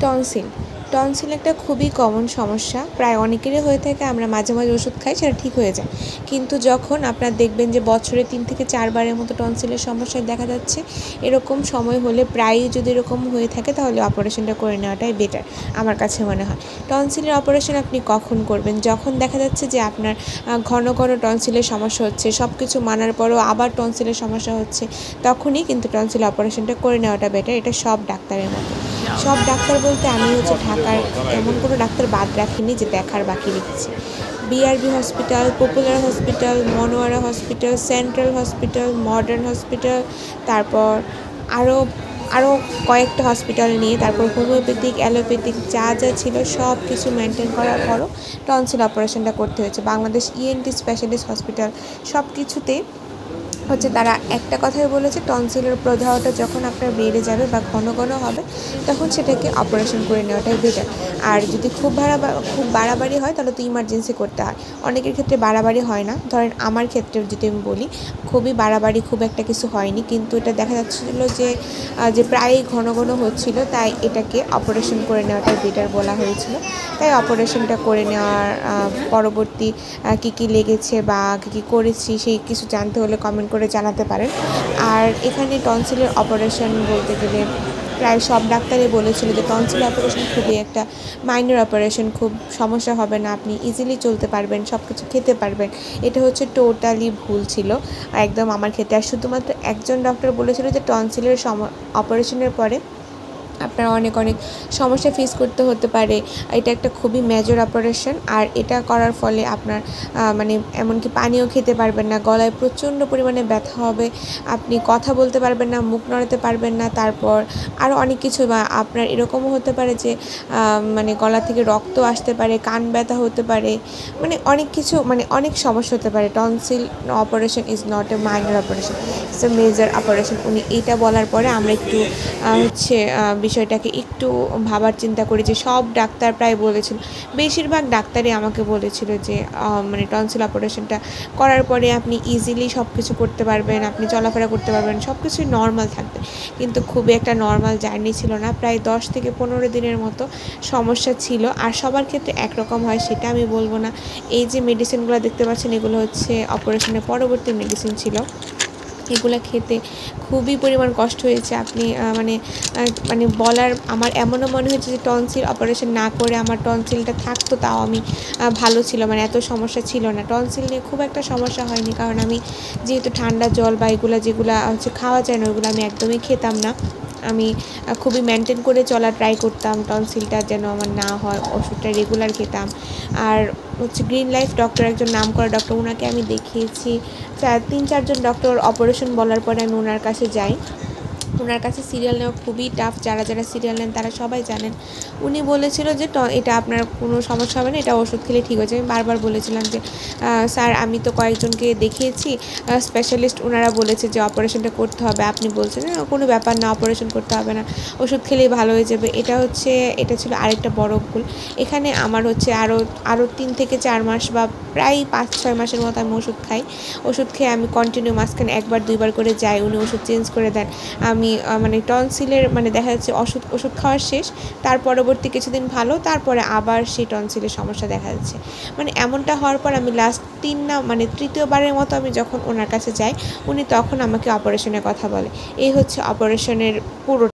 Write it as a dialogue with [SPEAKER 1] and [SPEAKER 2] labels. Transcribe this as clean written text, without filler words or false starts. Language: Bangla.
[SPEAKER 1] টনসিল টনসিল একটা খুবই কমন সমস্যা, প্রায় অনেকেরই হয়ে থাকে। আমরা মাঝে মাঝে ওষুধ খাই, সেটা ঠিক হয়ে যায়। কিন্তু যখন আপনার দেখবেন যে বছরে 3 থেকে 4 বারের মতো টনসিলের সমস্যা দেখা যাচ্ছে, এরকম সময় হলে প্রায়ই যদি এরকম হয়ে থাকে তাহলে অপারেশনটা করে নেওয়াটাই বেটার আমার কাছে মনে হয়। টনসিলের অপারেশন আপনি কখন করবেন? যখন দেখা যাচ্ছে যে আপনার ঘন ঘন টনসিলের সমস্যা হচ্ছে, সব কিছু মানার পরও আবার টনসিলের সমস্যা হচ্ছে, তখনই কিন্তু টনসিল অপারেশনটা করে নেওয়াটা বেটার। এটা সব ডাক্তারের মতো। সব ডাক্তার বলতে আমি ঢাকার এমন কোনো ডাক্তার বাদ রাখিনি যে দেখার বাকি রেখেছি। BRB hospital, popular hospital, Monowara hospital, central hospital, modern hospital, তারপর আরও আরও কয়েকটা হসপিটাল নিয়ে, তারপর হোমিওপ্যাথিক, অ্যালোপ্যাথিক যা যা ছিল সব কিছু মেনটেন করার পরও টনসিল অপারেশনটা করতে হয়েছে। বাংলাদেশ ইএনটি স্পেশালিস্ট হসপিটাল সব কিছুতে তারা একটা কথাই বলেছে, টনসিলের প্রদাহটা যখন আপনার বেড়ে যাবে বা ঘন ঘন হবে তখন সেটাকে অপারেশন করে নেওয়াটাই বেটার। আর যদি খুব বাড়াবাড়ি হয় তাহলে তো ইমার্জেন্সি করতে হয়। অনেকের ক্ষেত্রে বাড়াবাড়ি হয় না, ধরেন আমার ক্ষেত্রে যদি আমি বলি, খুবই বাড়াবাড়ি খুব একটা কিছু হয়নি, কিন্তু এটা দেখা যাচ্ছিলো যে প্রায়ই ঘন ঘন হচ্ছিল, তাই এটাকে অপারেশন করে নেওয়াটাই বেটার বলা হয়েছিল। তাই অপারেশনটা করে নেওয়ার পরবর্তী কী কী লেগেছে বা কী করেছি সেই কিছু জানতে হলে কমেন্ট করে জানাতে পারেন। আর এখানে টনসিলের অপারেশন বলতে গেলে প্রায় সব ডাক্তারই বলেছিল যে টনসিল অপারেশন খুবই একটা মাইনর অপারেশন, খুব সমস্যা হবে না, আপনি ইজিলি চলতে পারবেন, সব কিছু খেতে পারবেন। এটা টোটালি ভুল ছিল একদম আমার ক্ষেত্রে। আর শুধুমাত্র একজন ডক্টর বলেছিল যে টনসিলের অপারেশনের পরে আপনার অনেক সমস্যা ফেস করতে হতে পারে, এটা একটা খুবই মেজর অপারেশন। আর এটা করার ফলে আপনার এমনকি পানিও খেতে পারবেন না, গলায় প্রচণ্ড পরিমাণে ব্যথা হবে, আপনি কথা বলতে পারবেন না, মুখ নড়াতে পারবেন না, তারপর আরও অনেক কিছু, বা আপনার এরকমও হতে পারে যে গলা থেকে রক্ত আসতে পারে, কান ব্যথা হতে পারে, অনেক কিছু, অনেক সমস্যা হতে পারে। Tonsil operation is not a minor operation, it's a major operation. উনি এইটা বলার পরে আমরা একটু বিষয়টাকে একটু ভাবার চিন্তা করি, যে সব ডাক্তার প্রায় বলেছিল, বেশিরভাগ ডাক্তারই আমাকে বলেছিল যে টনসিল অপারেশনটা করার পরে আপনি ইজিলি সব কিছু করতে পারবেন, আপনি চলাফেরা করতে পারবেন, সব কিছুই নর্মাল থাকবে। কিন্তু খুবই একটা নর্মাল জার্নি ছিল না, প্রায় 10 থেকে 15 দিনের মতো সমস্যা ছিল। আর সবার ক্ষেত্রে একরকম হয় সেটা আমি বলবো না। এই যে মেডিসিনগুলো দেখতে পাচ্ছেন, এগুলো অপারেশনের পরবর্তী মেডিসিন ছিল। এগুলো খেতে খুবই পরিমাণ কষ্ট হয়েছে। আপনি বলার, আমার এমনও মনে হয়েছে যে টনসিল অপারেশন না করে আমার টনসিলটা থাকতো, তাও আমি ভালো ছিল, এত সমস্যা ছিল না। টনসিল নিয়ে খুব একটা সমস্যা হয়নি, কারণ আমি যেহেতু ঠান্ডা জল বা যেগুলো খাওয়া যায় না, ওগুলো আমি একদমই খেতাম না। আমি খুবই মেনটেন করে চলা ট্রাই করতাম, টনসিলটা যেন আমার না হয়, ওষুধটা রেগুলার খেতাম। আর গ্রিন লাইফ ডক্টর, একজন নাম করা ডক্টর, ওনাকে আমি দেখিয়েছি। 3-4 জন ডক্টর অপারেশন বলার পরে আমি ওনার কাছে যাই। ওনার কাছে সিরিয়াল নেওয়া খুবই টাফ, যারা সিরিয়াল নেন তারা সবাই জানেন। উনি বলেছিল যে এটা আপনার কোনো সমস্যা হবে না, এটা ওষুধ খেলে ঠিক হয়ে যাবে। আমি বারবার বলেছিলাম যে স্যার, আমি তো কয়েকজনকে দেখিয়েছি স্পেশালিস্ট, ওনারা বলেছে যে অপারেশনটা করতে হবে, আপনি বলছেন কোনো ব্যাপার না, অপারেশন করতে হবে না, ওষুধ খেলেই ভালো হয়ে যাবে। এটা ছিল আরেকটা বড় ভুল। এখানে আমার আরও 3 থেকে 4 মাস বা প্রায় 5-6 মাসের মতো আমি ওষুধ খাই। ওষুধ খেয়ে আমি কন্টিনিউ মাঝখানে 1-2 বার করে যাই, উনি ওষুধ চেঞ্জ করে দেন। আমি টনসিলের দেখা যাচ্ছে ওষুধ খাওয়ার শেষ, তার পরবর্তী কিছুদিন ভালো, তারপরে আবার সেই টনসিলের সমস্যা দেখা যাচ্ছে। এমনটা হওয়ার পর আমি লাস্ট 3-বারের মতো আমি যখন ওনার কাছে যাই, উনি তখন আমাকে অপারেশনের কথা বলে। এই অপারেশনের পুরো